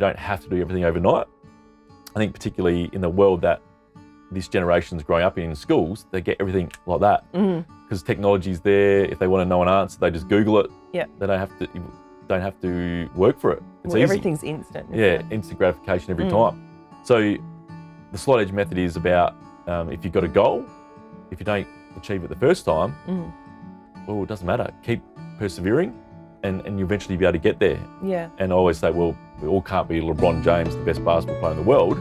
don't have to do everything overnight. I think particularly in the world that this generation's growing up in schools, they get everything like that because technology's there. If they want to know an answer, they just Google it. Yeah. They don't have to work for it. It's easy. Everything's instant. Yeah, instant gratification every time. So the slight edge method is about if you've got a goal, if you don't achieve it the first time, well, it doesn't matter. Keep persevering and you eventually be able to get there. Yeah. And I always say, well, we all can't be LeBron James, the best basketball player in the world,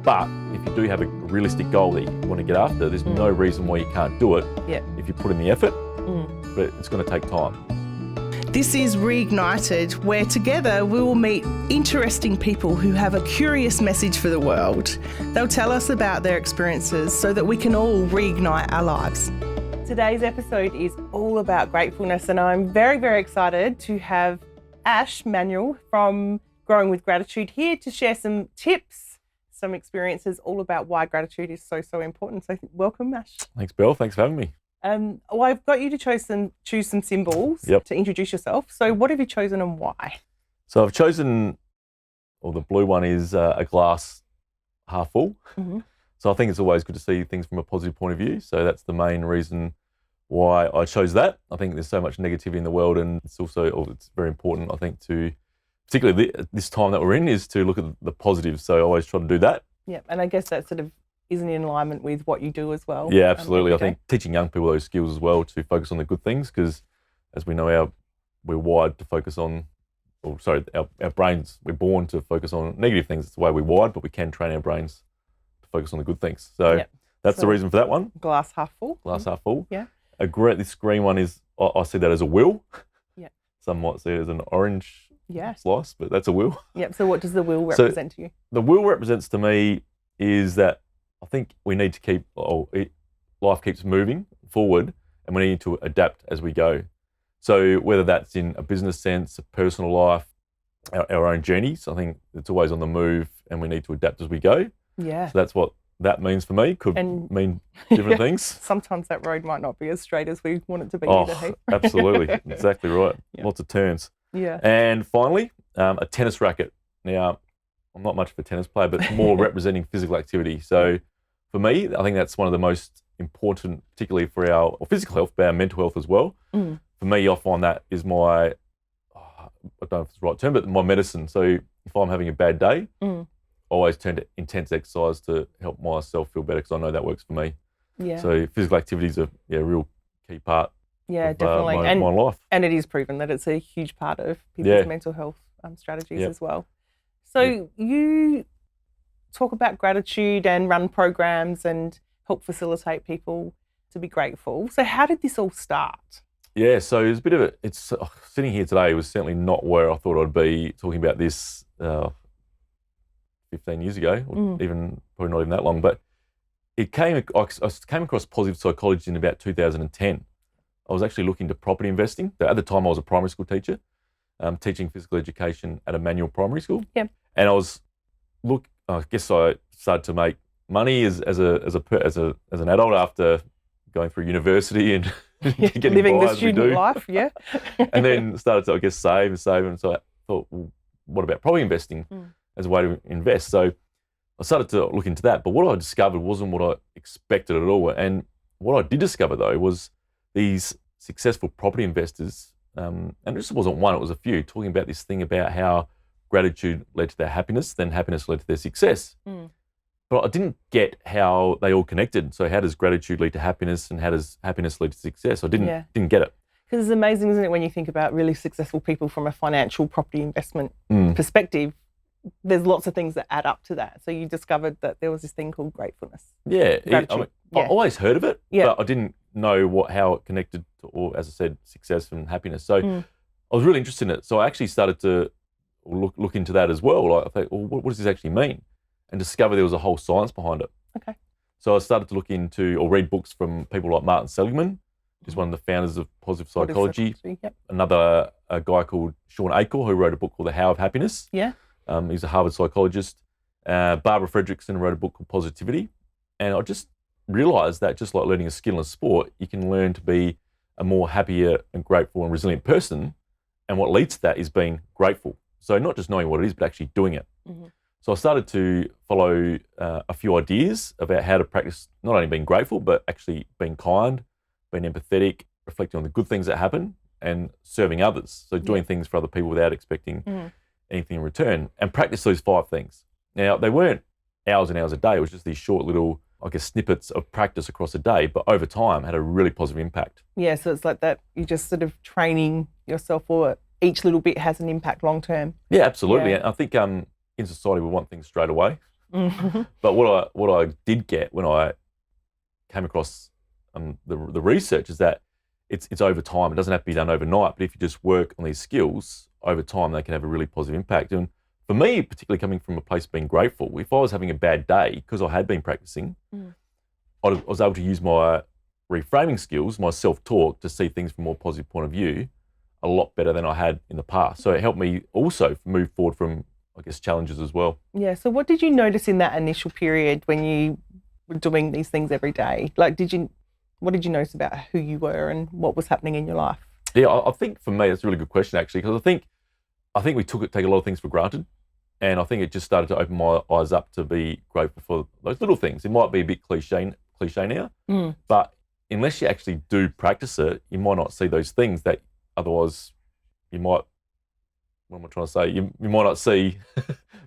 but if you do have a realistic goal that you want to get after, there's no reason why you can't do it if you put in the effort, but it's going to take time. This is REIGNITED, where together we will meet interesting people who have a curious message for the world. They'll tell us about their experiences so that we can all reignite our lives. Today's episode is all about gratefulness, and I'm very, very excited to have Ash Manuel from Growing with Gratitude here to share some tips, some experiences all about why gratitude is so, so important. So welcome, Ash. Thanks, Belle. Thanks for having me. Well, I've got you to choose some symbols to introduce yourself. So what have you chosen and why? So I've chosen, the blue one is a glass half full. So I think it's always good to see things from a positive point of view. So that's the main reason why I chose that. I think there's so much negativity in the world, and it's very important, I think, to, particularly this time that we're in, is to look at the positives. So I always try to do that. Yeah, and I guess that sort of isn't in alignment with what you do as well. Yeah, absolutely. I think teaching young people those skills as well to focus on the good things, because as we know, we're wired to focus on, our brains, we're born to focus on negative things. It's the way we're wired, but we can train our brains to focus on the good things. So that's the reason for that one. Glass half full. Glass half full. Yeah. This green one is, I see that as a will. Yeah. Some might see it as an orange slice, but that's a will. Yep. So what does the will represent to you? The will represents to me is that I think we need to keep, life keeps moving forward and we need to adapt as we go. So whether that's in a business sense, a personal life, our own journeys, I think it's always on the move and we need to adapt as we go. Yeah. So that's what that means for me. Could mean different things. Sometimes that road might not be as straight as we want it to be either, hey? Absolutely. Exactly right. Yeah. Lots of turns. Yeah. And finally, a tennis racket. Now, I'm not much of a tennis player, but more representing physical activity. So for me, I think that's one of the most important, particularly for our physical health, but our mental health as well. For me, I find that is my, I don't know if it's the right term, but my medicine. So if I'm having a bad day, I always turn to intense exercise to help myself feel better, because I know that works for me. Yeah. So physical activity is a real key part of definitely. My life. And it is proven that it's a huge part of people's mental health strategies as well. So you talk about gratitude and run programs and help facilitate people to be grateful. So how did this all start? Yeah, so it's a bit of sitting here today was certainly not where I thought I'd be talking about this 15 years ago, or even probably not even that long. But I came across positive psychology in about 2010. I was actually looking to property investing. At the time, I was a primary school teacher, teaching physical education at a manual primary school. Yeah. And I guess I started to make money as an adult after going through university and getting living by the student life, and then started to, save, and so I thought, well, what about property investing as a way to invest? So I started to look into that, but what I discovered wasn't what I expected at all. And what I did discover, though, was these successful property investors, and it just wasn't one, it was a few, talking about this thing about how gratitude led to their happiness, then happiness led to their success. But I didn't get how they all connected. So how does gratitude lead to happiness, and how does happiness lead to success? I didn't get it. Because it's amazing, isn't it, when you think about really successful people from a financial property investment perspective, there's lots of things that add up to that. So you discovered that there was this thing called gratefulness. Yeah. I always heard of it, but I didn't know how it connected to, or as I said, success and happiness. So I was really interested in it. So I actually started to look into that as well. I thought, well, what does this actually mean? And discover there was a whole science behind it. Okay. So I started to look into or read books from people like Martin Seligman, who's one of the founders of positive psychology. Another guy called Sean Akel, who wrote a book called The How of Happiness. Yeah. He's a Harvard psychologist. Barbara Fredrickson wrote a book called Positivity. And I just realised that just like learning a skill in a sport, you can learn to be a more happier and grateful and resilient person. And what leads to that is being grateful. So not just knowing what it is, but actually doing it. Mm-hmm. So I started to follow a few ideas about how to practice not only being grateful, but actually being kind, being empathetic, reflecting on the good things that happen, and serving others. So doing things for other people without expecting anything in return, and practice those 5 things. Now, they weren't hours and hours a day. It was just these short little, I guess, snippets of practice across a day, but over time had a really positive impact. Yeah, so it's like that, you're just sort of training yourself, or each little bit has an impact long term. Yeah, absolutely. Yeah. And I think in society we want things straight away. Mm-hmm. But what I did get when I came across the research is that it's over time. It doesn't have to be done overnight, but if you just work on these skills over time, they can have a really positive impact. And for me, particularly coming from a place of being grateful, if I was having a bad day, because I had been practicing, I was able to use my reframing skills, my self-talk, to see things from a more positive point of view a lot better than I had in the past. So it helped me also move forward from, I guess, challenges as well. Yeah, so what did you notice in that initial period when you were doing these things every day? Like, what did you notice about who you were and what was happening in your life? Yeah, I think for me, it's a really good question, actually, because I think we take a lot of things for granted. And I think it just started to open my eyes up to be grateful for those little things. It might be a bit cliche now, but unless you actually do practice it, you might not see those things that otherwise you might, what am I trying to say? You might not see,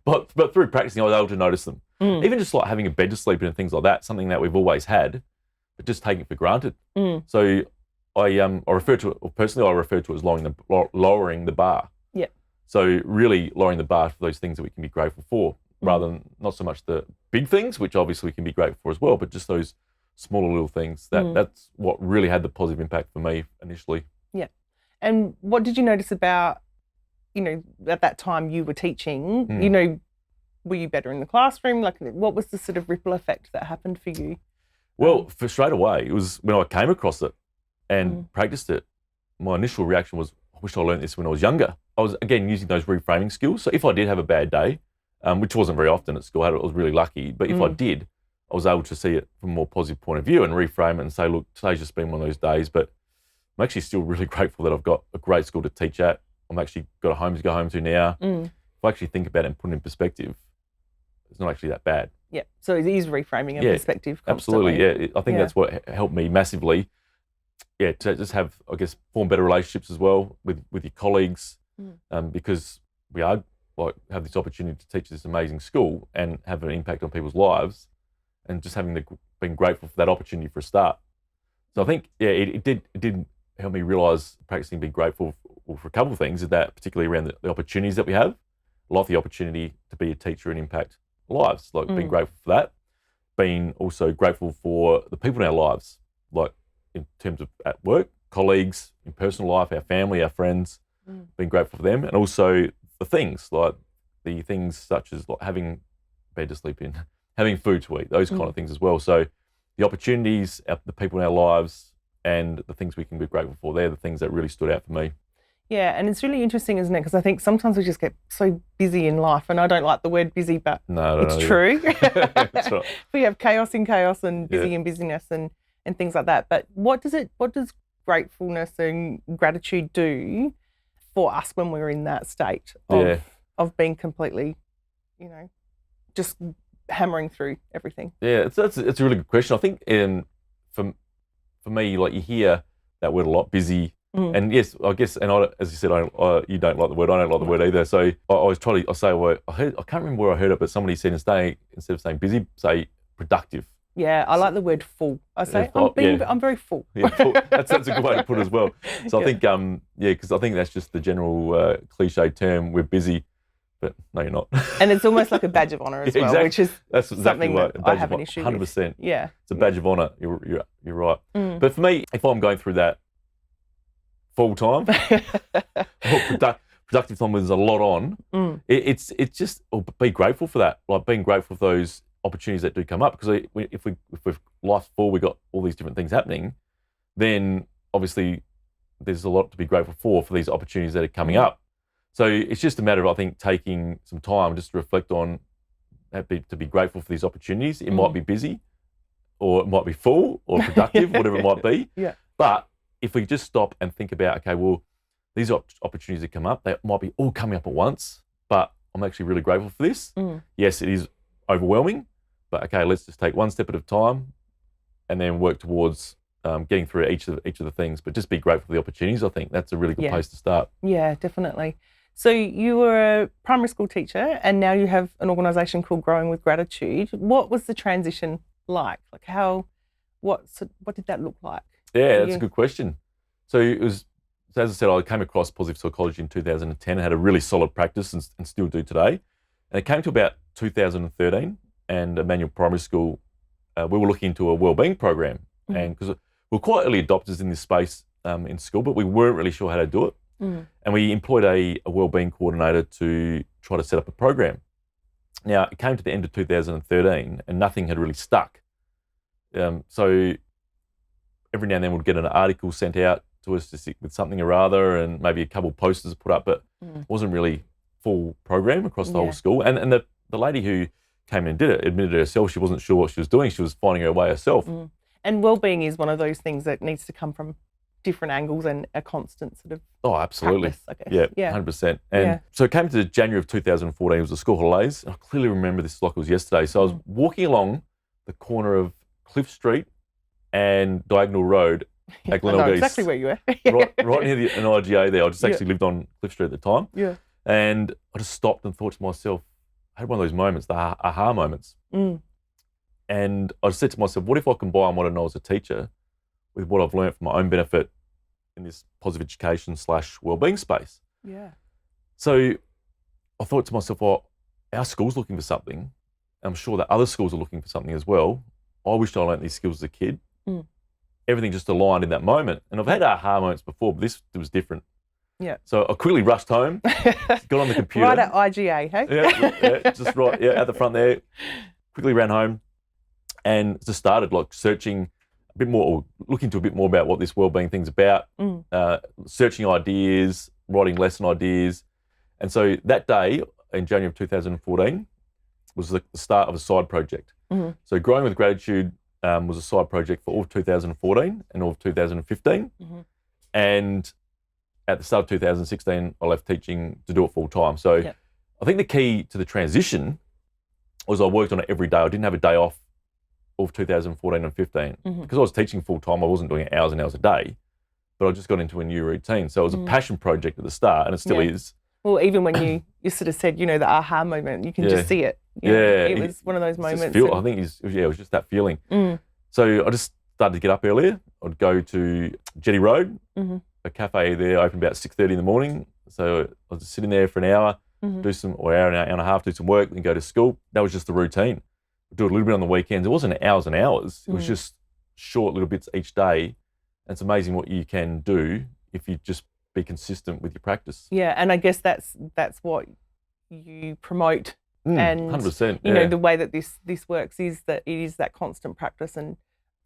but through practicing, I was able to notice them. Even just like having a bed to sleep in and things like that, something that we've always had, but just taking it for granted. So I refer to it, or personally, I refer to it as lowering the bar. Yeah. So really lowering the bar for those things that we can be grateful for, rather than not so much the big things, which obviously we can be grateful for as well, but just those smaller little things. That's what really had the positive impact for me initially. Yeah. And what did you notice about, at that time you were teaching, were you better in the classroom? Like, what was the sort of ripple effect that happened for you? Well, for straight away, it was when I came across it and practiced it, my initial reaction was, I wish I learned this when I was younger. I was, again, using those reframing skills. So if I did have a bad day, which wasn't very often at school, I was really lucky, but if I did, I was able to see it from a more positive point of view and reframe it and say, look, today's just been one of those days, but I'm actually still really grateful that I've got a great school to teach at. I'm actually got a home to go home to now. If I actually think about it and put it in perspective, it's not actually that bad. Yeah, so it is reframing a perspective constantly. Absolutely, yeah. I think that's what helped me massively. Yeah, to just have, I guess, form better relationships as well with your colleagues, because we are have this opportunity to teach this amazing school and have an impact on people's lives, and just being grateful for that opportunity for a start. So I think, it did help me realise practicing being grateful for a couple of things, is that particularly around the opportunities that we have, like the opportunity to be a teacher and impact lives, like being grateful for that, being also grateful for the people in our lives, like in terms of at work, colleagues, in personal life, our family, our friends, being grateful for them, and also the things such as like having a bed to sleep in, having food to eat, those kind of things as well. So the opportunities, the people in our lives, and the things we can be grateful for, they're the things that really stood out for me. Yeah, and it's really interesting, isn't it? Because I think sometimes we just get so busy in life, and I don't like the word busy, but it's true. That's right. We have chaos in chaos and busy in busyness and things like that. But what does gratefulness and gratitude do for us when we're in that state of being completely, just hammering through everything? Yeah, it's a really good question. I think for me, like, you hear that word a lot, busy. And yes, I guess, and as you said, you don't like the word. I don't like the word either. So I was trying to say a word. I can't remember where I heard it, but somebody said instead of saying busy, say productive. Yeah, I like the word full. I say I'm very full. Yeah, full. That's a good way to put it as well. So I think, because I think that's just the general cliche term. We're busy, but no, you're not. And it's almost like a badge of honour as well, exactly. Which is that's exactly something right. that I have an issue 100%. with. Yeah, it's a badge of honour. You're right. But for me, if I'm going through that full time or productive time where there's a lot on, it's just be grateful for that. Like being grateful for those opportunities that do come up, because if life's full, we've got all these different things happening, then obviously there's a lot to be grateful for these opportunities that are coming up. So it's just a matter of, I think, taking some time just to reflect on, to be grateful for these opportunities. It might be busy, or it might be full, or productive, whatever it might be. Yeah. But if we just stop and think about, okay, well, these opportunities that come up, they might be all coming up at once, but I'm actually really grateful for this. Yes, it is overwhelming, but okay, let's just take one step at a time and then work towards getting through each of the things. But just be grateful for the opportunities. I think that's a really good place to start. Yeah, definitely. So you were a primary school teacher and now you have an organisation called Growing with Gratitude. What was the transition like? Like what did that look like? Yeah, that's a good question. So it was, as I said, I came across positive psychology in 2010 and had a really solid practice and still do today. And it came to about 2013 and Emmanuel Primary School, we were looking into a wellbeing program. And because we were quite early adopters in this space in school, but we weren't really sure how to do it. And we employed a wellbeing coordinator to try to set up a program. Now, it came to the end of 2013 and nothing had really stuck. So every now and then we'd get an article sent out to us with something or other and maybe a couple of posters put up, but it wasn't really full program across the whole school. And the lady who came in and did it admitted herself she wasn't sure what she was doing. She was finding her way herself. And wellbeing is one of those things that needs to come from different angles and a constant sort of absolutely practice, I guess. Yeah, 100%. And so it came to January of 2014. It was the school holidays. I clearly remember this like it was yesterday. So I was walking along the corner of Cliff Street and Diagonal Road at Glenelg East. Exactly where you were. right near an IGA there. I just actually lived on Cliff Street at the time. Yeah. And I just stopped and thought to myself, I had one of those moments, the aha moments. And I said to myself, what if I combine what I know as a teacher with what I've learned for my own benefit in this positive education / wellbeing space? Yeah. So I thought to myself, well, our school's looking for something. I'm sure that other schools are looking for something as well. I wished I learned these skills as a kid. Everything just aligned in that moment. And I've had aha moments before, but this was different. Yeah. So I quickly rushed home, got on the computer. Right at IGA, hey? Just right at the front there. Quickly ran home and just started like searching a bit more, or looking into a bit more about what this wellbeing thing's about, searching ideas, writing lesson ideas. And so that day in January of 2014 was the start of a side project. So Growing with Gratitude was a side project for all of 2014 and all of 2015. And at the start of 2016, I left teaching to do it full time. So I think the key to the transition was I worked on it every day. I didn't have a day off all of 2014 and 15. Because I was teaching full time, I wasn't doing hours and hours a day, but I just got into a new routine. So it was a passion project at the start, and it still is. Well, even when you sort of said, the aha moment, you can just see it. It was one of those moments. I think it was just that feeling. So I just started to get up earlier. I'd go to Jetty Road, a cafe there, open about 6:30 in the morning. So I was just sitting there for an hour, do some, or hour and a half, do some work, then go to school. That was just the routine. I'd do it a little bit on the weekends. It wasn't hours and hours. It was just short little bits each day. And it's amazing what you can do if you just be consistent with your practice. Yeah, and I guess that's what you promote. And 100%. The way that this works is that it is that constant practice and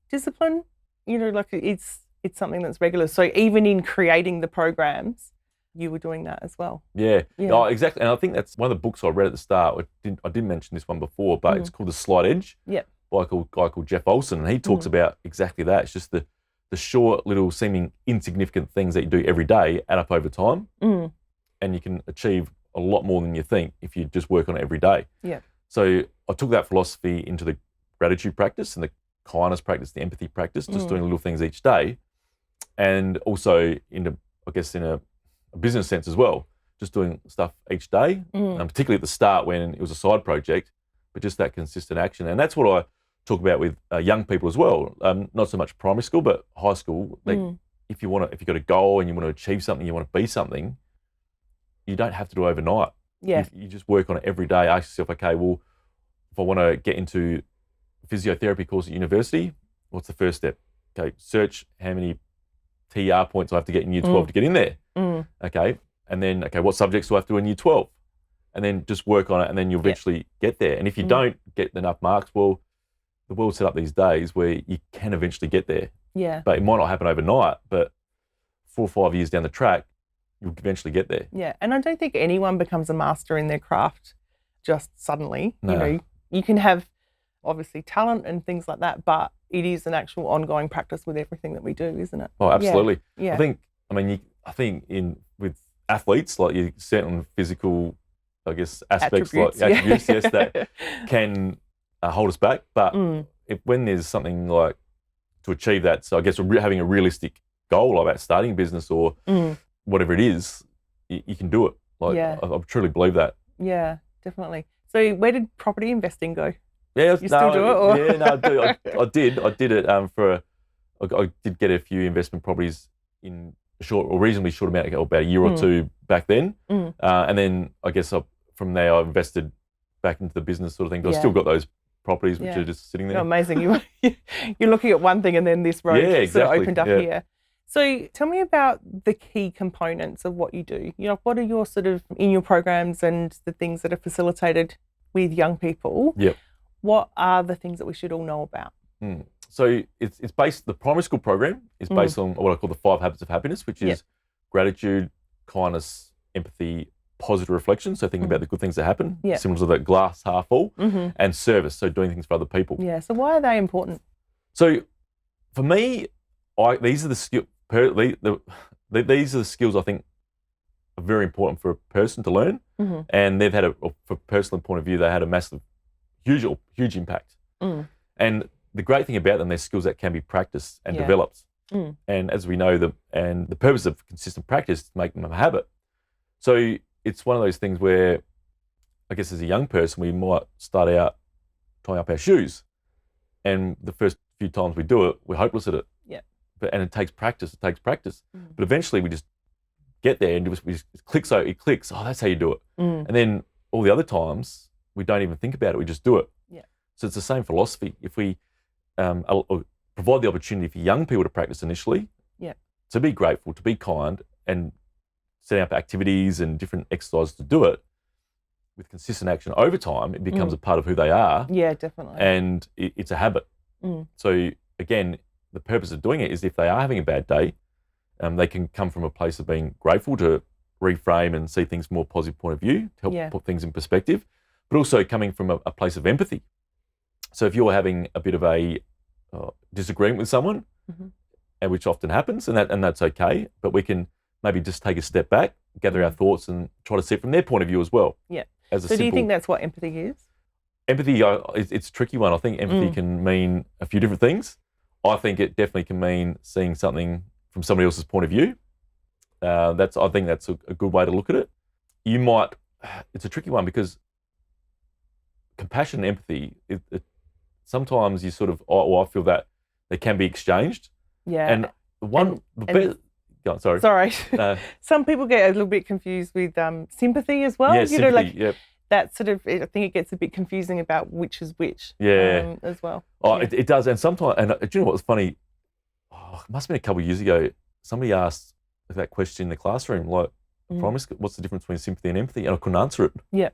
discipline. Like it's something that's regular. So even in creating the programs, you were doing that as well. Yeah. Oh, exactly. And I think that's one of the books I read at the start. I didn't mention this one before, but it's called The Slight Edge. Yep. By a guy called Jeff Olson, and he talks about exactly that. It's just the short, little, seeming insignificant things that you do every day add up over time, and you can achieve a lot more than you think if you just work on it every day. Yeah. So I took that philosophy into the gratitude practice and the kindness practice, the empathy practice, just doing little things each day, and also in a business sense as well, just doing stuff each day, particularly at the start when it was a side project, but just that consistent action. And that's what I talk about with young people as well. Not so much primary school, but high school. If you've got a goal and you want to achieve something, you want to be something, you don't have to do it overnight. Yeah. You just work on it every day. Ask yourself, okay, well, if I want to get into a physiotherapy course at university, what's the first step? Okay, search how many TR points I have to get in year 12 to get in there. Okay, and then, what subjects do I have to do in year 12? And then just work on it, and then you'll eventually get there. And if you don't get enough marks, well, the world's set up these days where you can eventually get there. Yeah. But it might not happen overnight, but 4 or 5 years down the track, you'll eventually get there. Yeah, and I don't think anyone becomes a master in their craft just suddenly. No. You can have obviously talent and things like that, but it is an actual ongoing practice with everything that we do, isn't it? Oh, absolutely. Yeah. I think with athletes, like your certain physical I guess, aspects Attributes, like attributes, yeah. yes, that can hold us back. But when there's something like to achieve that, so I guess having a realistic goal about starting a business or whatever it is, you can do it. Like I truly believe that. Yeah, definitely. So where did property investing go? Yeah, you still do it? Or? Yeah, no, I do. I did it I did get a few investment properties in a reasonably short amount ago, about a year or two back then. And then I guess from there I invested back into the business sort of thing. But I still got those properties which are just sitting there. Oh, amazing. You're looking at one thing and then this road sort of opened up here. So tell me about the key components of what you do. What are your sort of in your programs and the things that are facilitated with young people? Yep. What are the things that we should all know about? So it's based, the primary school program is based on what I call the 5 habits of happiness, which is gratitude, kindness, empathy, positive reflection. So thinking about the good things that happen, similar to that glass half full, and service. So doing things for other people. Yeah. So why are they important? So for me, these are the skills. These are the skills I think are very important for a person to learn, and they've had from a personal point of view, they had a massive, huge impact. And the great thing about them, they're skills that can be practiced and developed. And as we know, the purpose of consistent practice is to make them a habit. So it's one of those things where, I guess as a young person, we might start out tying up our shoes, and the first few times we do it, we're hopeless at it. And it takes practice. But eventually we just get there and it clicks. It clicks. Oh, that's how you do it. And then all the other times we don't even think about it. We just do it. So it's the same philosophy. If we provide the opportunity for young people to practice initially, to be grateful, to be kind, and setting up activities and different exercises to do it with consistent action over time, it becomes a part of who they are. Yeah, definitely. And it's a habit. So again, the purpose of doing it is if they are having a bad day, they can come from a place of being grateful to reframe and see things from a more positive point of view, to help put things in perspective, but also coming from a place of empathy. So if you're having a bit of a disagreement with someone, and which often happens, and that's okay, but we can maybe just take a step back, gather our thoughts, and try to see it from their point of view as well. Yeah. So do you think that's what empathy is? Empathy, it's a tricky one. I think empathy can mean a few different things. I think it definitely can mean seeing something from somebody else's point of view. I think that's a good way to look at it. It's a tricky one because compassion and empathy, sometimes you sort of, I feel that they can be exchanged. Yeah. And sorry. Some people get a little bit confused with sympathy as well. Yeah, sympathy, that sort of, I think it gets a bit confusing about which is which as well. Oh, it does. And sometimes, and do you know what was funny? It must have been a couple of years ago, somebody asked that question in the classroom, like, I promise, what's the difference between sympathy and empathy? And I couldn't answer it. Yeah.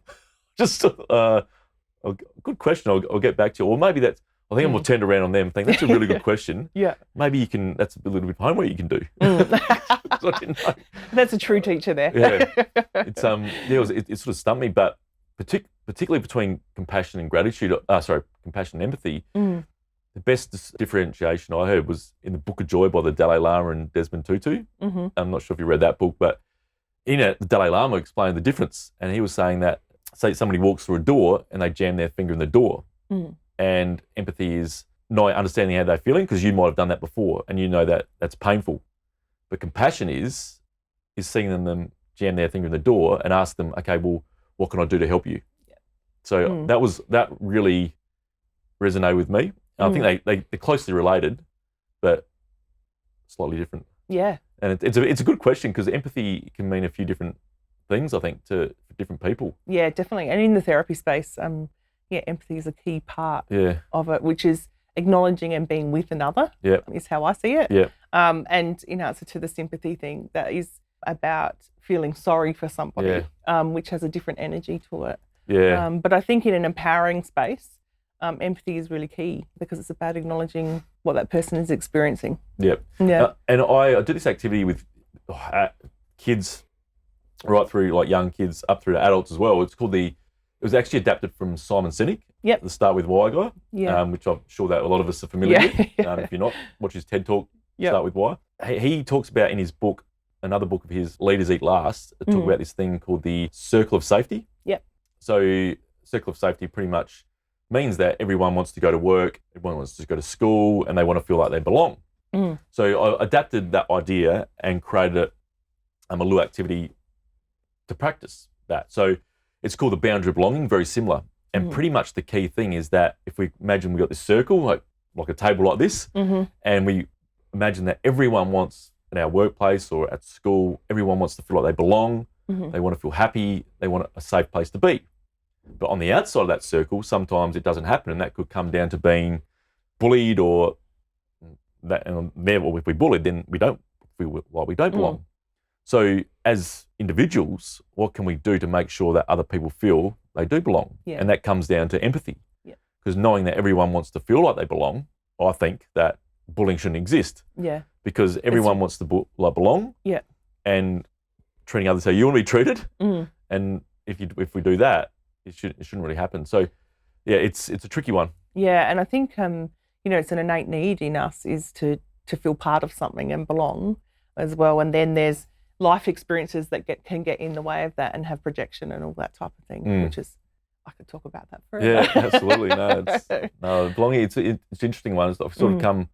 Just, good question. I'll get back to you. Or maybe I think I'm more turned around on them, thinking that's a really good question. Yeah. Maybe that's a little bit of homework you can do. I didn't know. That's a true teacher there. Yeah. It sort of stumped me, but particularly between compassion and compassion and empathy, the best differentiation I heard was in the Book of Joy by the Dalai Lama and Desmond Tutu. I'm not sure if you read that book, but in it, the Dalai Lama explained the difference. And he was saying that, say somebody walks through a door and they jam their finger in the door. And empathy is not understanding how they're feeling because you might have done that before and you know that that's painful. But compassion is seeing them jam their finger in the door and ask them, okay, well, what can I do to help you? Yeah. So that really resonated with me. I think they're closely related, but slightly different. Yeah. And it's a good question because empathy can mean a few different things, I think, for different people. Yeah, definitely. And in the therapy space, empathy is a key part of it, which is acknowledging and being with another. Yeah. Is how I see it. Yeah. And in answer to the sympathy thing, that is about feeling sorry for somebody, which has a different energy to it. Yeah. But I think in an empowering space, empathy is really key because it's about acknowledging what that person is experiencing. Yep. Yeah. And I do this activity with kids right through, like young kids up through to adults as well. It was actually adapted from Simon Sinek, the Start With Why guy, which I'm sure that a lot of us are familiar with. If you're not, watch his TED Talk, Start With Why. He talks about in his book, another book of his, Leaders Eat Last, talk about this thing called the circle of safety. Yep. So circle of safety pretty much means that everyone wants to go to work, everyone wants to go to school, and they want to feel like they belong. So I adapted that idea and created a little activity to practice that. So it's called the boundary of belonging, very similar. And pretty much the key thing is that if we imagine we got this circle, like a table like this, and we imagine that everyone wants in our workplace or at school, everyone wants to feel like they belong, they want to feel happy, they want a safe place to be. But on the outside of that circle, sometimes it doesn't happen, and that could come down to being bullied or that. And therefore, if we're bullied, then we don't feel like we don't belong. So as individuals, what can we do to make sure that other people feel they do belong? Yeah. And that comes down to empathy. Because knowing that everyone wants to feel like they belong, I think that bullying shouldn't exist. Yeah. Because everyone wants to belong. Yeah. And treating others how you want to be treated. And if we do that, it shouldn't really happen. So yeah, it's a tricky one. Yeah, and I think it's an innate need in us is to feel part of something and belong as well. And then there's life experiences that can get in the way of that and have projection and all that type of thing, which is, I could talk about that forever. Yeah, absolutely. No, belonging, it's an interesting one. It's sort of come,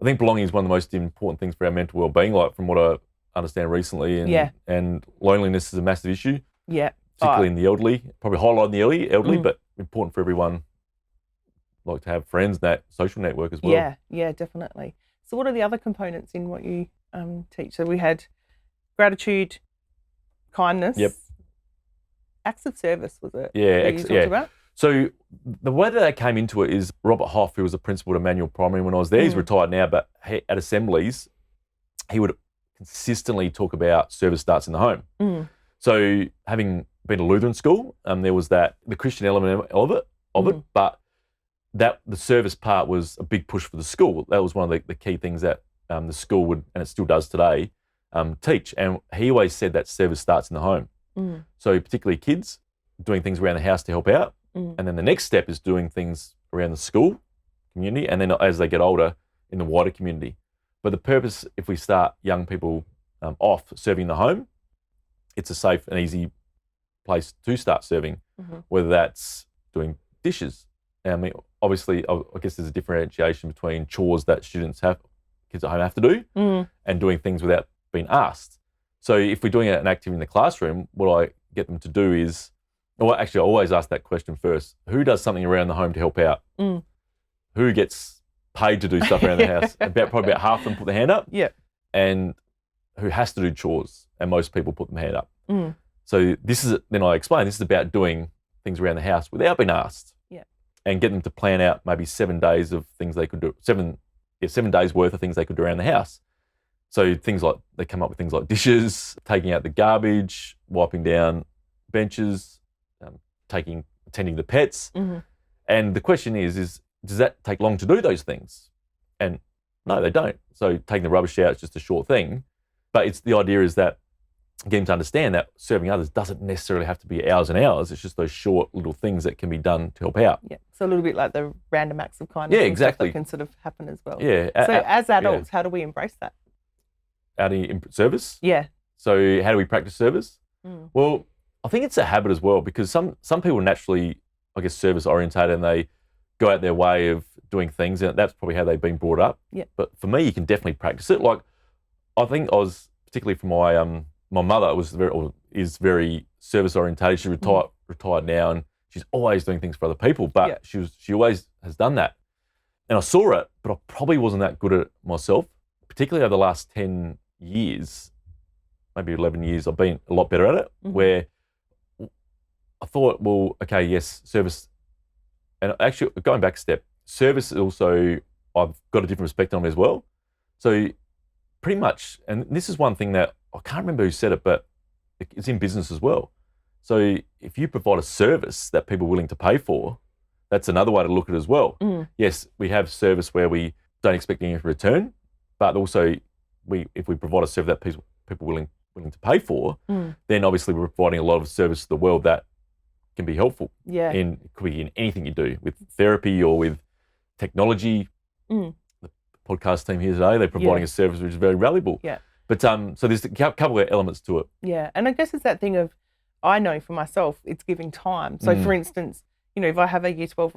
I think belonging is one of the most important things for our mental well-being, like from what I understand recently. And loneliness is a massive issue. Yeah. Particularly in the elderly, probably highlighting the elderly, but important for everyone, like to have friends, that social network as well. Yeah, definitely. So what are the other components in what you teach? So we had gratitude, kindness, acts of service, was it? Yeah, you talked about? So the way that I came into it is Robert Hoff, who was the principal at Emmanuel Primary when I was there, he's retired now, but at assemblies, he would consistently talk about service starts in the home. So having been to Lutheran school, there was the Christian element of it, but that the service part was a big push for the school. That was one of the key things that the school would, and it still does today, teach. And he always said that service starts in the home. So particularly kids doing things around the house to help out. And then the next step is doing things around the school community. And then as they get older, in the wider community. But the purpose, if we start young people off serving in the home, it's a safe and easy place to start serving, whether that's doing dishes. I mean, obviously, I guess there's a differentiation between chores that kids at home have to do and doing things without being asked. So if we're doing an activity in the classroom, what I get them to do is, well, actually, I always ask that question first. Who does something around the home to help out? Who gets paid to do stuff around the house? Probably about half of them put their hand up. Yeah. And who has to do chores? And most people put their hand up. So then I explain, this is about doing things around the house without being asked. Yeah. And get them to plan out maybe 7 days of things they could do, 7 days worth of things they could do around the house. So things like, they come up with things like dishes, taking out the garbage, wiping down benches, attending the pets. And the question is does that take long to do those things? And no, they don't. So taking the rubbish out is just a short thing. But the idea is that getting to understand that serving others doesn't necessarily have to be hours and hours. It's just those short little things that can be done to help out. Yeah. So a little bit like the random acts of kindness. Yeah, exactly. That can sort of happen as well. Yeah. So as adults, how do we embrace that? How do you service? Yeah. So how do we practice service? Well, I think it's a habit as well, because some people naturally, I guess, service orientated, and they go out their way of doing things, and that's probably how they've been brought up. Yeah. But for me, you can definitely practice it. Like, I think I was, particularly for my mother is very service orientated. She's retired now, and she's always doing things for other people. But she always has done that, and I saw it, but I probably wasn't that good at it myself. Particularly over the last 10 years, maybe 11 years, I've been a lot better at it. Where I thought, well, okay, yes, service, and actually going back a step, service is also, I've got a different perspective on it as well. So pretty much, and this is one thing that I can't remember who said it, but it's in business as well. So if you provide a service that people are willing to pay for, that's another way to look at it as well. Yes, we have service where we don't expect any return, but also if we provide a service that people are willing to pay for, then obviously we're providing a lot of service to the world that can be helpful. Yeah. It could be in anything you do, with therapy or with technology. The podcast team here today, they're providing a service which is very valuable. Yeah. But so there's a couple of elements to it. Yeah, and I guess it's that thing of I know for myself, it's giving time. So for instance, if I have a year 12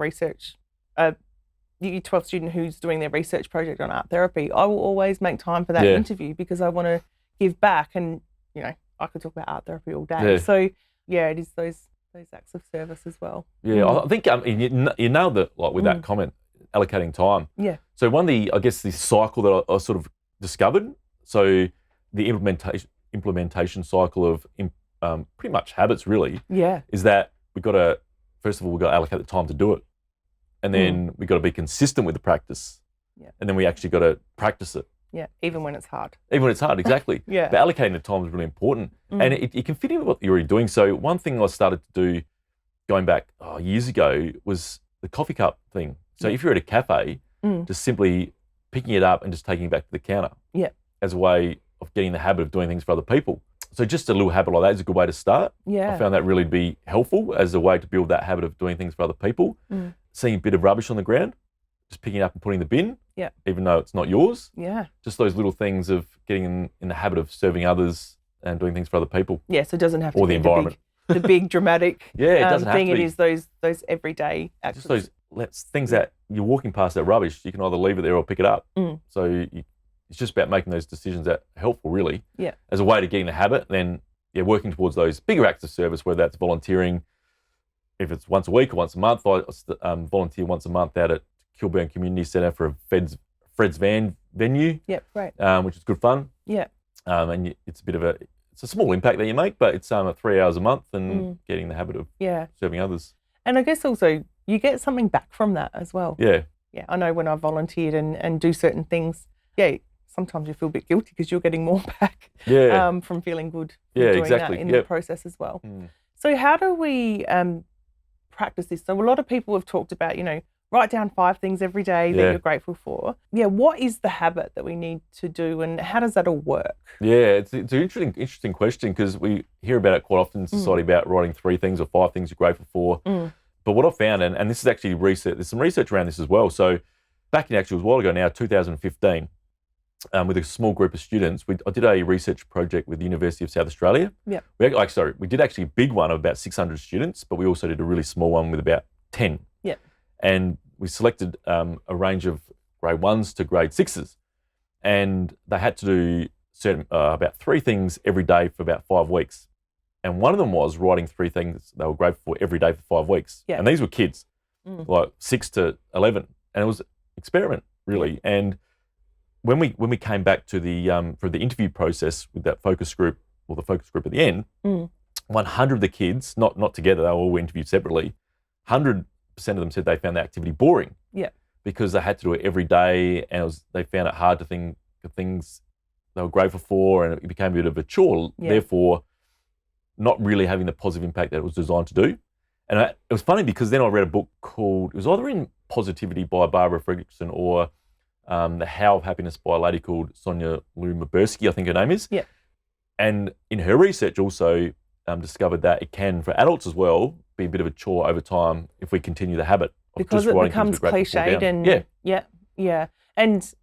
year 12 student who's doing their research project on art therapy, I will always make time for that interview because I want to give back. And, I could talk about art therapy all day. Yeah. So, it is those acts of service as well. Yeah, I think you nailed it, like with that comment, allocating time. Yeah. So one of the, I guess, the cycle that I sort of discovered, so the implementation cycle of pretty much habits really, is that first of all, we've got to allocate the time to do it. And then we've got to be consistent with the practice. Yeah. And then we actually got to practice it. Yeah, even when it's hard. Even when it's hard, exactly. Yeah. But allocating the time is really important. And it can fit in with what you're already doing. So one thing I started to do going back years ago was the coffee cup thing. So if you're at a cafe, just simply picking it up and just taking it back to the counter as a way of getting the habit of doing things for other people. So just a little habit like that is a good way to start. Yeah. I found that really to be helpful as a way to build that habit of doing things for other people. Seeing a bit of rubbish on the ground, just picking it up and putting in the bin, even though it's not yours. Yeah. Just those little things of getting in the habit of serving others and doing things for other people. Yeah, so it doesn't have to or be the environment. the big dramatic it doesn't thing. have to be. It is those everyday acts. Just those things that you're walking past that rubbish, you can either leave it there or pick it up. So it's just about making those decisions that are helpful, really, as a way to get in the habit. Then, working towards those bigger acts of service, whether that's volunteering. If it's once a week or once a month, I volunteer once a month out at Kilburn Community Centre for a Fred's Van venue. Yep, great. Which is good fun. Yeah. And it's a small impact that you make, but it's 3 hours a month and getting the habit of serving others. And I guess also you get something back from that as well. Yeah. Yeah, I know when I volunteered and do certain things, sometimes you feel a bit guilty because you're getting more back from feeling good from doing that in the process as well. So how do we practice this? So a lot of people have talked about, write down 5 things every day that you're grateful for. Yeah, what is the habit that we need to do and how does that all work? Yeah, it's an interesting question because we hear about it quite often in society about writing 3 things or 5 things you're grateful for. But what I found, and this is actually research, there's some research around this as well. So back in actually, it was a while ago now, 2015, with a small group of students, I did a research project with the University of South Australia. Yeah. We did actually a big one of about 600 students, but we also did a really small one with about 10. Yeah. And we selected a range of grade 1s to grade 6s. And they had to do about 3 things every day for about 5 weeks. And one of them was writing 3 things they were grateful for every day for 5 weeks. Yeah. And these were kids, like 6 to 11. And it was an experiment, really. And when we came back to for the interview process with that focus group, or the focus group at the end, 100 of the kids, not together, they were all interviewed separately, 100% of them said they found the activity boring. Yeah. Because they had to do it every day and they found it hard to think of things they were grateful for, and it became a bit of a chore, therefore not really having the positive impact that it was designed to do. And it was funny because then I read a book called, it was either in Positivity by Barbara Fredrickson or The How of Happiness by a lady called Sonia Lou Mabursky, I think her name is. Yeah. And in her research also discovered that it can, for adults as well, be a bit of a chore over time if we continue the habit of because just it becomes cliched and and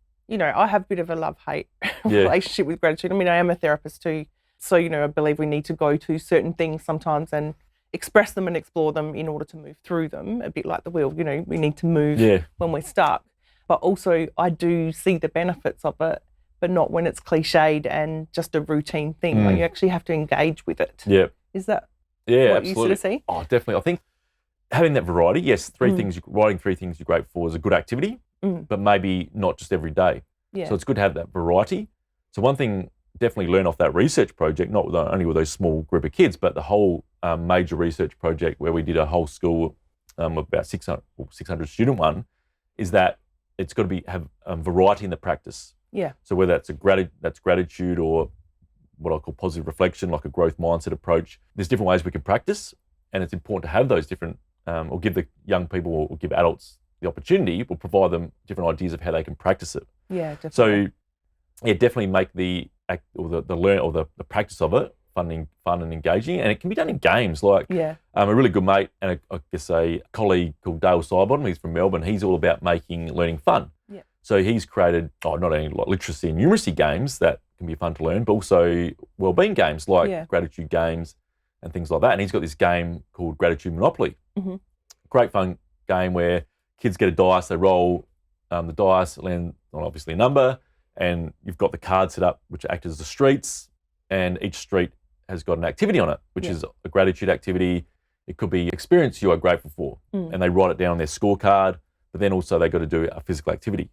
I have a bit of a love-hate relationship with gratitude. I mean, I am a therapist too, so I believe we need to go to certain things sometimes and express them and explore them in order to move through them, a bit like the wheel. We need to move when we're stuck, but also I do see the benefits of it, but not when it's cliched and just a routine thing. Like you actually have to engage with it. Yeah. Is that what absolutely. You sort of see? Oh, definitely. I think having that variety, yes, writing 3 things you're grateful for is a good activity, but maybe not just every day. Yeah. So it's good to have that variety. So one thing definitely learn off that research project, not only with those small group of kids, but the whole major research project where we did a whole school of about 600 student one, is that it's got to have variety in the practice. Yeah. So whether that's gratitude or what I call positive reflection, like a growth mindset approach, there's different ways we can practice, and it's important to have those different, or give the young people or give adults the opportunity, or provide them different ideas of how they can practice it. Yeah, definitely. So, definitely make the act or the learn or the practice of it fun and engaging, and it can be done in games. Like a really good mate and I guess a colleague called Dale Sybon, he's from Melbourne. He's all about making learning fun. Yeah. So he's created not only like literacy and numeracy games that can be fun to learn, but also wellbeing games like gratitude games, and things like that. And he's got this game called Gratitude Monopoly. Mm-hmm. Great fun game where kids get a dice, they roll the dice, land on obviously a number, and you've got the cards set up which act as the streets, and each street has got an activity on it, which is a gratitude activity. It could be experience you are grateful for, and they write it down on their scorecard, but then also they got to do a physical activity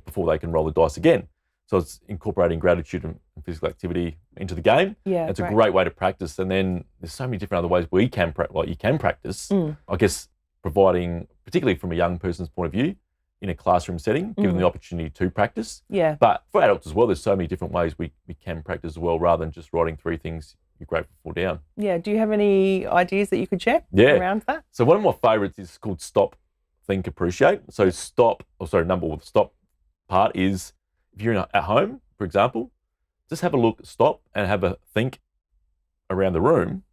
before they can roll the dice again. So it's incorporating gratitude and physical activity into the game. Yeah, it's a great way to practice. And then there's so many different other ways you can practice. I guess providing, particularly from a young person's point of view, in a classroom setting, give them the opportunity to practice. Yeah. But for adults as well, there's so many different ways we can practice as well, rather than just writing 3 things you're grateful for down. Yeah. Do you have any ideas that you could share around that? So one of my favourites is called Stop, Think, Appreciate. So stop part is, if you're at home, for example, just have a look, stop, and have a think around the room,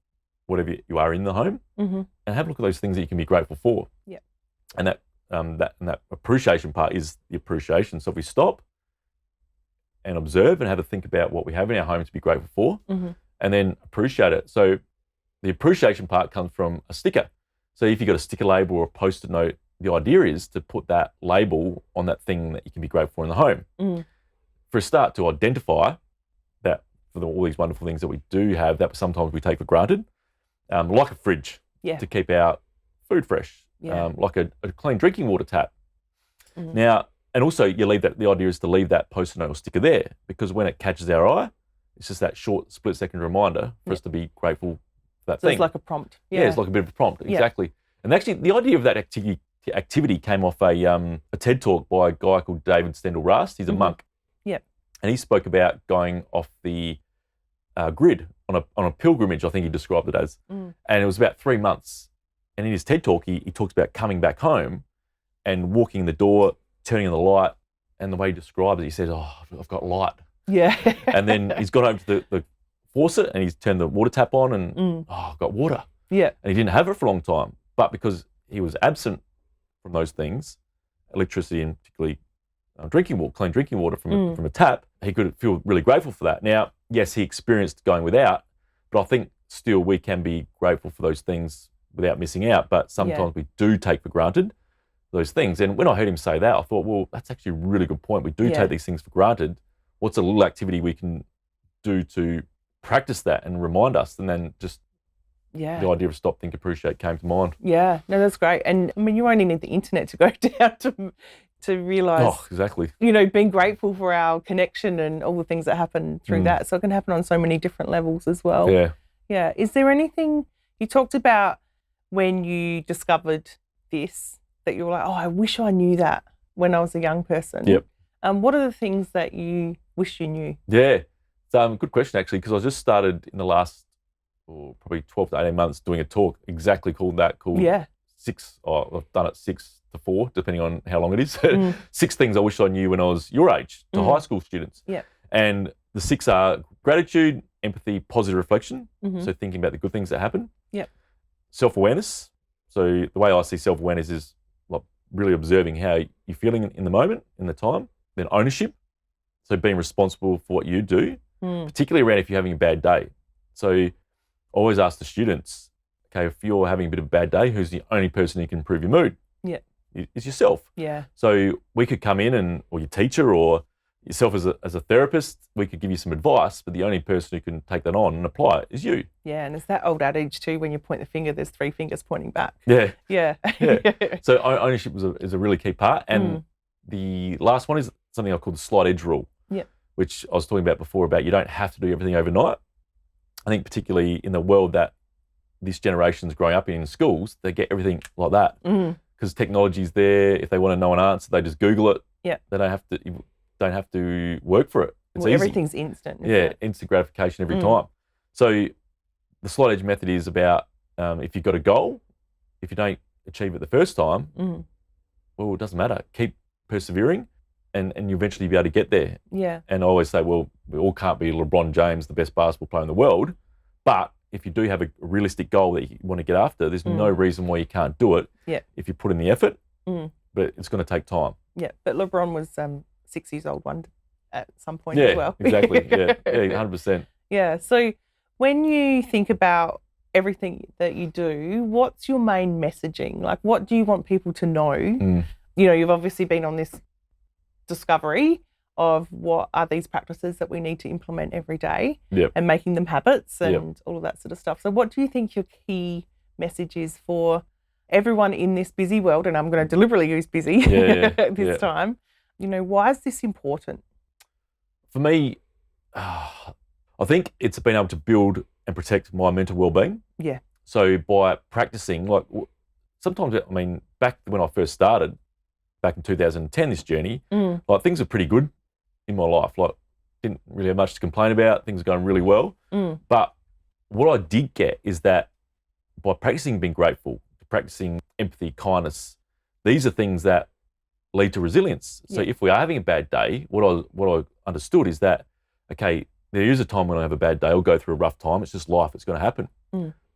whatever you are in the home, and have a look at those things that you can be grateful for. Yeah. And that appreciation part is the appreciation. So if we stop and observe and have a think about what we have in our home to be grateful for, and then appreciate it. So the appreciation part comes from a sticker. So if you've got a sticker label or a Post-it note, the idea is to put that label on that thing that you can be grateful for in the home. For a start, to identify that for all these wonderful things that we do have that sometimes we take for granted, like a fridge to keep our food fresh, like a clean drinking water tap. Now, and also the idea is to leave that Post-it note or sticker there, because when it catches our eye, it's just that short split-second reminder for us to be grateful for that thing. It's like a prompt. Yeah, it's like a bit of a prompt, exactly. And actually, the idea of that activity came off a TED talk by a guy called David Stendhal Rast. He's a monk. Yeah. And he spoke about going off the grid on a pilgrimage, I think he described it as. And it was about 3 months. And in his TED talk, he talks about coming back home and walking in the door, turning on the light. And the way he describes it, he says, "Oh, I've got light." Yeah. And then he's got home to the faucet and he's turned the water tap on and, I've got water. Yeah. And he didn't have it for a long time. But because he was absent from those things, electricity and particularly clean drinking water from a tap, he could feel really grateful for that. Now, yes, he experienced going without, but I think still we can be grateful for those things without missing out. But sometimes we do take for granted those things. And when I heard him say that, I thought, well, that's actually a really good point. We do take these things for granted. What's a little activity we can do to practice that and remind us? And then just the idea of stop, think, appreciate came to mind. Yeah, no, that's great. And I mean, you only need the internet to go down to realise. Oh, exactly. Being grateful for our connection and all the things that happen through that. So it can happen on so many different levels as well. Yeah. Yeah. Is there anything you talked about when you discovered this that you were like, oh, I wish I knew that when I was a young person? Yep. What are the things that you wish you knew? Yeah. It's good question, actually, because I just started in the last probably 12 to 18 months doing a talk exactly called I've done it 6 to 4, depending on how long it is. 6 things I wish I knew when I was your age to high school students. Yeah. And the 6 are gratitude, empathy, positive reflection. So thinking about the good things that happen. Yep. Self-awareness. So the way I see self-awareness is like really observing how you're feeling in the moment, in the time. Then ownership. So being responsible for what you do, particularly around if you're having a bad day. So I always ask the students, okay, if you're having a bit of a bad day, who's the only person who can improve your mood? Yeah. It's yourself. Yeah. So we could come in or your teacher or yourself as a therapist, we could give you some advice, but the only person who can take that on and apply it is you. Yeah, and it's that old adage too, when you point the finger, there's 3 fingers pointing back. Yeah. Yeah. So ownership is a really key part. And the last one is something I call the slight edge rule, which I was talking about before, about you don't have to do everything overnight. I think particularly in the world that this generation's growing up in schools, they get everything like that because technology's there. If they want to know an answer, they just Google it. Yeah. They don't have to work for it. It's easy. Everything's instant. Instant gratification every time. So the slight edge method is about if you've got a goal, if you don't achieve it the first time, well, it doesn't matter. Keep persevering and you eventually be able to get there. Yeah. And I always say, well, we all can't be LeBron James, the best basketball player in the world, but if you do have a realistic goal that you want to get after, there's no reason why you can't do it if you put in the effort, but it's going to take time. Yeah, but LeBron was 6 years old one at some point as well. Exactly. Yeah, 100%. Yeah, so When you think about everything that you do, what's your main messaging? Like, what do you want people to know? You know, you've obviously been on this discovery of what are these practices that we need to implement every day and making them habits and all of that sort of stuff. So what do you think your key message is for everyone in this busy world? And I'm going to deliberately use busy this time. You know, why is this important? For me, I think it's been able to build and protect my mental well-being. Yeah. So by practicing, like sometimes, I mean, back when I first started, back in 2010, this journey, like things were pretty good in my life. Like didn't really have much to complain about. Things were going really well. But what I did get is that by practicing being grateful, practicing empathy, kindness, these are things that lead to resilience. So if we are having a bad day, what I understood is that, okay, there is a time when I have a bad day, I'll go through a rough time. It's just life. It's going to happen.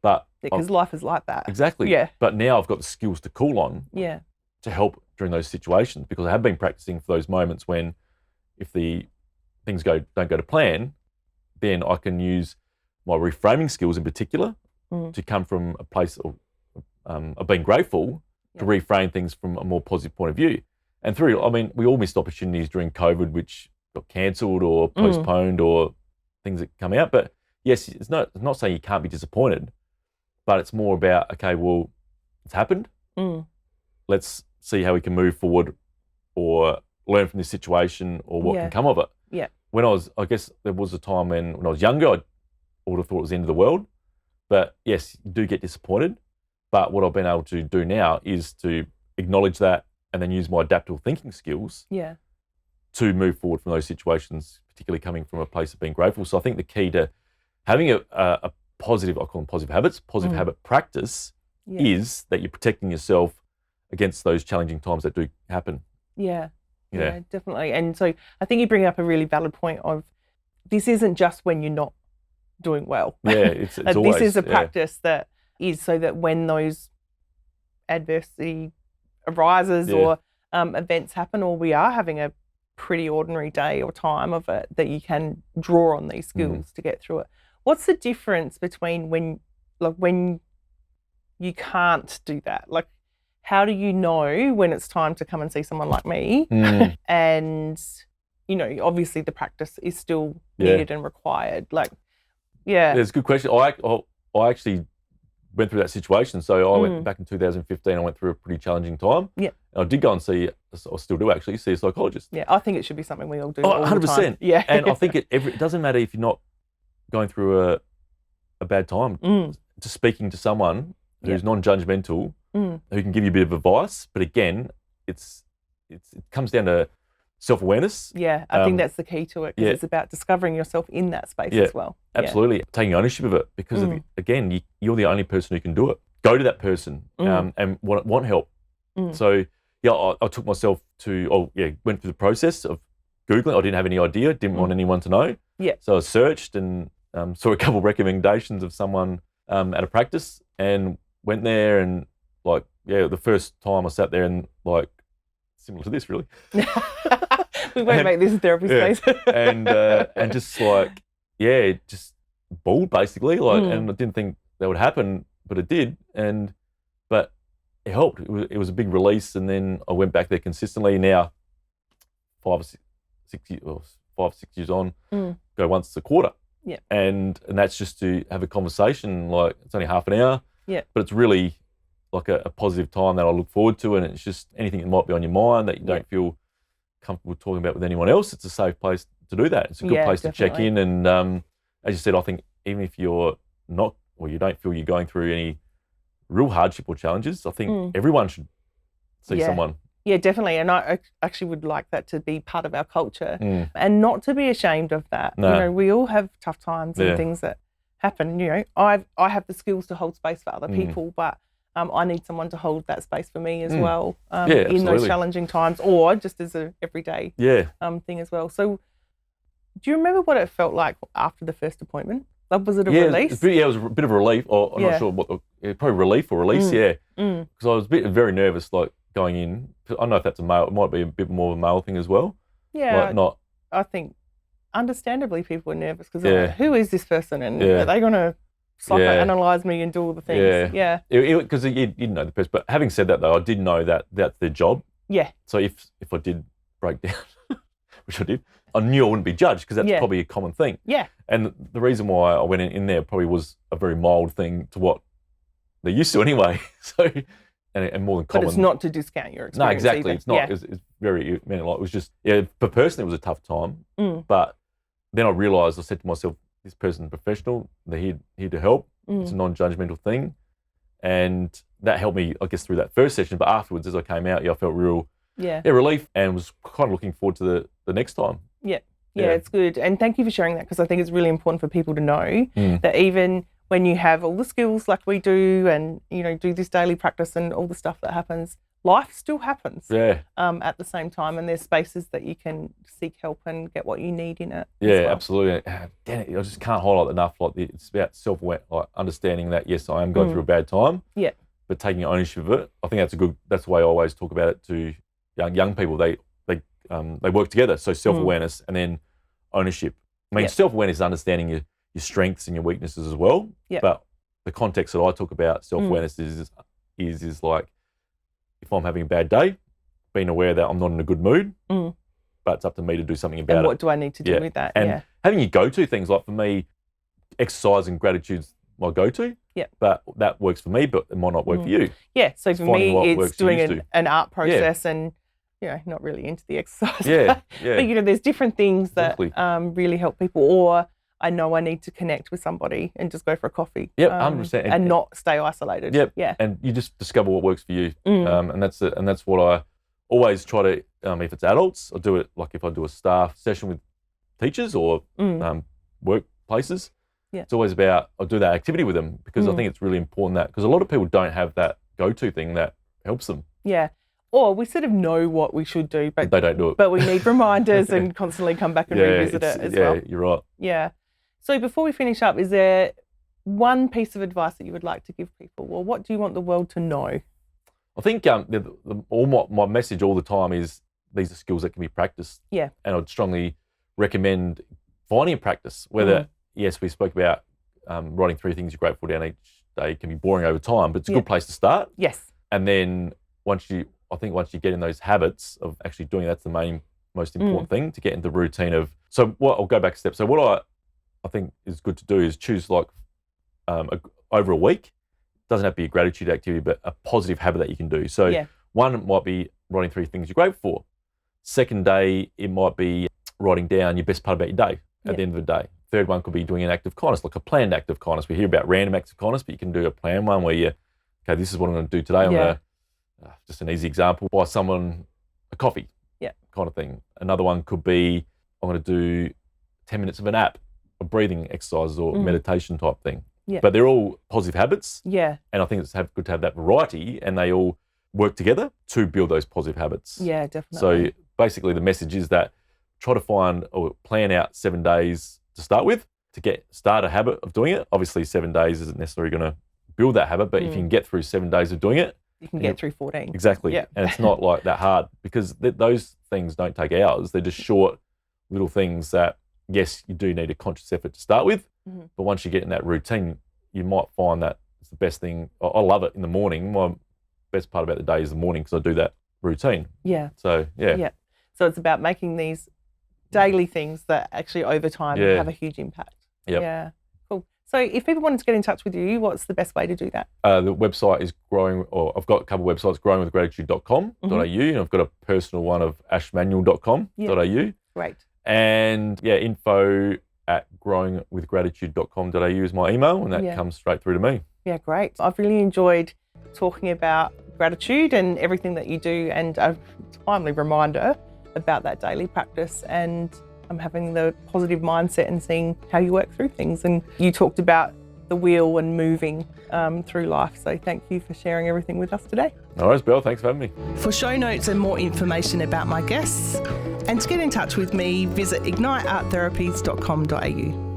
But because life is like that. Exactly. Yeah. But now I've got the skills to call on to help during those situations, because I have been practicing for those moments when if the things don't go to plan, then I can use my reframing skills in particular to come from a place of being grateful to reframe things from a more positive point of view. And through, I mean, we all missed opportunities during COVID, which got cancelled or postponed or things that come out. But yes, it's not saying you can't be disappointed, but it's more about, okay, well, it's happened. Let's see how we can move forward or learn from this situation or what can come of it. Yeah. I guess there was a time when I was younger, I would have thought it was the end of the world. But yes, you do get disappointed. But what I've been able to do now is to acknowledge that and then use my adaptable thinking skills to move forward from those situations, particularly coming from a place of being grateful. So I think the key to having a positive, I call them positive habits, positive habit practice is that you're protecting yourself against those challenging times that do happen. Yeah, definitely. And so I think you bring up a really valid point of this isn't just when you're not doing well. Yeah, it's always. This is a practice that is so that when those adversity arises or events happen, or we are having a pretty ordinary day or time of it, that you can draw on these skills to get through it. What's the difference between when you can't do that? Like, how do you know when it's time to come and see someone like me? And, you know, obviously the practice is still needed and required. Like, it's a good question. I actually went through that situation. So I went back in 2015, I went through a pretty challenging time. Yeah. And I did go and see a psychologist. Yeah, I think it should be something we all do. 100%. Yeah. And I think it doesn't matter if you're not going through a bad time. Just speaking to someone who's non-judgmental, who can give you a bit of advice. But again, it comes down to self-awareness. Yeah, I think that's the key to it, because it's about discovering yourself in that space as well. Absolutely. Taking ownership of it, because again, you're the only person who can do it. Go to that person and want help. So I took myself went through the process of Googling. I didn't have any idea, didn't want anyone to know. Yeah. So I searched and saw a couple of recommendations of someone at a practice and went there, and the first time I sat there and similar to this really. We won't make this a therapy space. and just just bawled basically, and I didn't think that would happen, but it did, but it helped. It was a big release, and then I went back there consistently. Now, 5 or 6 years on, go once a quarter. Yeah, and that's just to have a conversation. It's only half an hour. Yeah, but it's really like a positive time that I look forward to, and it's just anything that might be on your mind that you don't feel comfortable talking about with anyone else. It's a safe place to do that. It's a good place to check in, and as you said, I think even if you're not, or you don't feel you're going through any real hardship or challenges, I think everyone should see someone. Yeah, definitely. And I actually would like that to be part of our culture, and not to be ashamed of that. No. You know, we all have tough times and things that happen. You know, I have the skills to hold space for other people, but I need someone to hold that space for me as well in those challenging times, or just as an everyday thing as well. So do you remember what it felt like after the first appointment? Like, was it a release? It was a bit of a relief. Or I'm not sure what, probably relief or release, because I was very nervous, going in. I don't know if that's a male, it might be a bit more of a male thing as well. Yeah, I think understandably people are nervous because Yeah. they're like, who is this person and Yeah. are they going to psychoanalyze me and do all the things? Yeah. Because you didn't know the person. But having said that, though, I did know that that's their job. Yeah. So if I did break down, which I did, I knew I wouldn't be judged because that's probably a common thing. Yeah. And the reason why I went in there probably was a very mild thing to what they're used to anyway. So, and more than common. But it's not to discount your experience. No, exactly. Either. It's not. It's very, it was just, for personally, it was a tough time. But then I realised, I said to myself, this person's professional. They're here to help. It's a non-judgmental thing. And that helped me, I guess, through that first session. But afterwards, as I came out, I felt real relief and was kind of looking forward to the next time. Yeah, it's good. And thank you for sharing that because I think it's really important for people to know that even when you have all the skills like we do and, do this daily practice and all the stuff that happens, life still happens at the same time, and there's spaces that you can seek help and get what you need in it. Yeah, absolutely. Damn it, I just can't highlight enough. it's about self-awareness, understanding that, yes, I am going through a bad time, but taking ownership of it. I think that's the way I always talk about it to young people. They work together. So self-awareness and then ownership. I mean, self-awareness is understanding your strengths and your weaknesses as well. But the context that I talk about self-awareness is like, if I'm having a bad day, being aware that I'm not in a good mood, but it's up to me to do something about it. And what do I need to do with that? And having your go-to things, like for me, exercise and gratitude's my go-to. But that works for me, but it might not work for you. Yeah. So for me, it's doing an art process and not really into the exercise. But there's different things that really help people. Or I know I need to connect with somebody and just go for a coffee. 100%. And not stay isolated. And you just discover what works for you. And that's what I always try to. If it's adults, I'll do it. Like if I do a staff session with teachers or workplaces, it's always about I'll do that activity with them because I think it's really important because a lot of people don't have that go-to thing that helps them. Yeah. Or we sort of know what we should do, but they don't do it. But we need reminders and constantly come back and revisit it as well. Yeah, you're right. Yeah. So before we finish up, is there one piece of advice that you would like to give people? Well, what do you want the world to know? I think my message all the time is these are skills that can be practiced. Yeah. And I'd strongly recommend finding a practice, whether, yes, we spoke about writing 3 things you're grateful down each day can be boring over time, but it's a good place to start. Yes. And then once you get in those habits of actually doing that's the most important thing to get into the routine of. So I'll go back a step. So what I think is good to do is choose like over a week. It doesn't have to be a gratitude activity, but a positive habit that you can do. So one might be writing 3 things you're grateful for. Second day, it might be writing down your best part about your day at the end of the day. Third one could be doing an act of kindness, like a planned act of kindness. We hear about random acts of kindness, but you can do a planned one where this is what I'm going to do today. I'm going to, just an easy example, buy someone a coffee kind of thing. Another one could be, I'm going to do 10 minutes of an app, a breathing exercises or meditation type thing. Yeah. But they're all positive habits. Yeah. And I think it's good to have that variety and they all work together to build those positive habits. Yeah, definitely. So basically the message is that try to find or plan out 7 days to start with to start a habit of doing it. Obviously 7 days isn't necessarily going to build that habit, but if you can get through 7 days of doing it, you can get through 14. Exactly. Yeah. And it's not like that hard because those things don't take hours. They're just short little things that, yes, you do need a conscious effort to start with. Mm-hmm. But once you get in that routine, you might find that it's the best thing. I love it in the morning. My best part about the day is the morning because I do that routine. Yeah. So, yeah. Yeah. So it's about making these daily things that actually over time have a huge impact. Yep. Yeah. Cool. So if people wanted to get in touch with you, what's the best way to do that? The website is I've got a couple of websites, growingwithgratitude.com.au, and I've got a personal one of ashmanuel.com.au. Great. And info at growingwithgratitude.com.au is my email, and that comes straight through to me. Yeah, great. I've really enjoyed talking about gratitude and everything that you do, and a timely reminder about that daily practice, and I'm having the positive mindset and seeing how you work through things. And you talked about the wheel and moving through life. So thank you for sharing everything with us today. No worries, Belle. Thanks for having me. For show notes and more information about my guests, and to get in touch with me, visit ignitearttherapies.com.au.